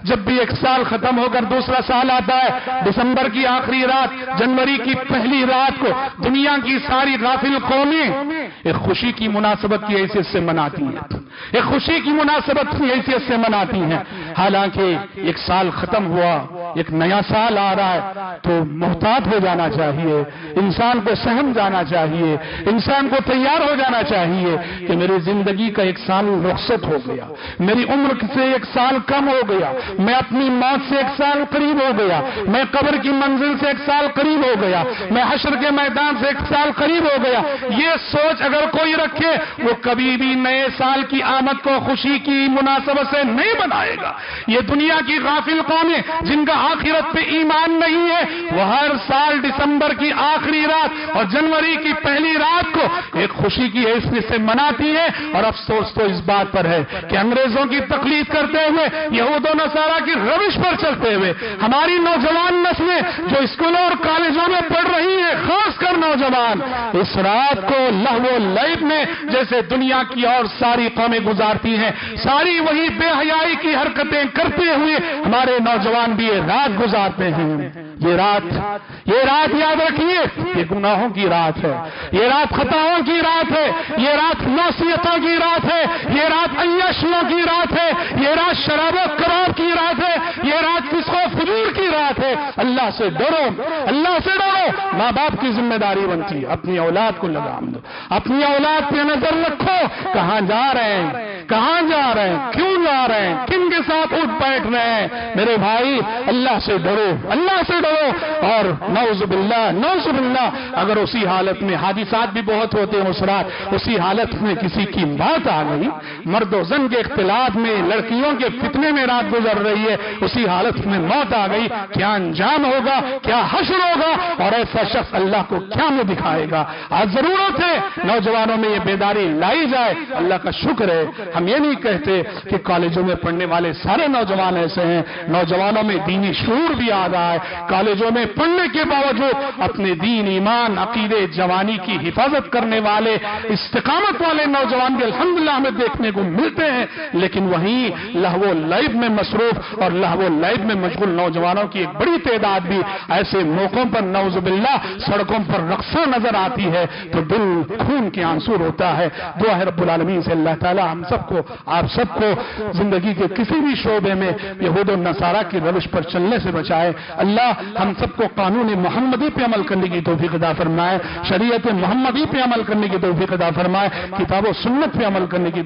جب بھی ایک سال ختم ہو کر دوسرا سال آتا ہے، دسمبر کی آخری رات، جنوری کی پہلی رات کو دنیا کی ساری غافل قومیں ایک خوشی کی مناسبت کی حیثیت سے مناتی ہیں، ایک خوشی کی مناسبت کی حیثیت سے مناتی ہیں۔ حالانکہ ایک سال ختم ہوا، ایک نیا سال آ رہا ہے، تو محتاط ہو جانا چاہیے، انسان کو سہم جانا چاہیے، انسان کو تیار ہو جانا چاہیے کہ میری زندگی کا ایک سال رخصت ہو گیا، میری عمر سے ایک سال کم ہو گیا، میں اپنی موت سے ایک سال قریب ہو گیا، میں قبر کی منزل سے ایک سال قریب ہو گیا، میں حشر کے میدان سے ایک سال قریب ہو گیا۔ یہ سوچ اگر کوئی رکھے، وہ کبھی بھی نئے سال کی آمد کو خوشی کی مناسبت سے نہیں بنائے گا۔ یہ دنیا کی غافل قومیں جن کا آخرت پہ ایمان نہیں ہے، وہ ہر سال دسمبر کی آخری رات اور جنوری کی پہلی رات کو ایک خوشی کی حیثیت سے مناتی ہے۔ اور افسوس تو اس بات پر ہے کہ انگریزوں کی تقلید کرتے ہوئے، یہود و نصارہ کی روش پر چلتے ہوئے ہماری نوجوان نسلیں جو اسکولوں اور کالجوں میں پڑھ رہی ہیں، خاص کر نوجوان، اس رات کو لہو و لعب میں جیسے دنیا کی اور ساری قومیں گزارتی ہیں، ساری وہی بے حیائی کی حرکتیں کرتے ہوئے ہمارے نوجوان بھی یہ رات گزارتے ہیں۔ یہ رات یاد رکھیے، یہ گناہوں کی رات ہے، یہ رات خطاؤں کی رات ہے، یہ رات معصیتوں کی رات ہے، یہ رات عیاشیوں کی رات ہے، یہ رات شراب و کباب کی رات ہے، یہ رات فسق و فجور کی رات ہے۔ اللہ سے ڈرو، اللہ سے ڈرو۔ ماں باپ کی ذمہ داری بنتی ہے، اپنی اولاد کو لگام دو، اپنی اولاد پہ نظر رکھو، کہاں جا رہے ہیں، کہاں جا رہے ہیں، کیوں جا رہے ہیں، کن کے ساتھ اٹھ بیٹھ رہے ہیں۔ میرے بھائی، اللہ سے ڈرو، اللہ سے ڈرو۔ اور نعوذ باللہ اگر اسی حالت میں حادثات بھی بہت ہوتے ہیں، اس رات اسی حالت میں کسی کی موت آ گئی، مرد و زن کے اختلاط میں، لڑکیوں کے فتنے میں رات گزر رہی ہے، اسی حالت میں موت آ گئی، کیا انجام ہوگا، کیا حشر ہوگا، اور ایسا شخص اللہ کو کیا میں دکھائے گا۔ آج ضرورت ہے نوجوانوں میں یہ بیداری لائی جائے۔ اللہ کا شکر ہے، ہم یہ نہیں کہتے کہ کالجوں میں پڑھنے والے سارے نوجوان ایسے ہیں، نوجوانوں میں دینی شعور بھی آ رہا ہے، کالجوں میں پڑھنے کے باوجود اپنے دین، ایمان، عقیدے، جوانی کی حفاظت کرنے والے، استقامت والے نوجوان بھی الحمدللہ ہمیں دیکھنے کو ملتے ہیں، لیکن وہیں لہو و لعب میں مصروف اور لہو و لعب میں مشغول نوجوانوں کی ایک بڑی تعداد بھی ایسے موقعوں پر نعوذ باللہ سڑکوں پر رقصاں نظر آتی ہے تو دل خون کے آنسو روتا ہے۔ دعا ہے رب العالمین سے اللہ تعالی ہم سب کو، آپ سب کو زندگی کے کسی بھی شعبے میں یہود و نصارہ کی روش پر چلنے سے بچائے۔ اللہ ہم سب کو قانون محمدی پہ عمل کرنے کی توفیق عطا فرمائے، شریعت محمدی پہ عمل کرنے کی توفیق عطا فرمائے، کتاب و سنت پہ عمل کرنے کی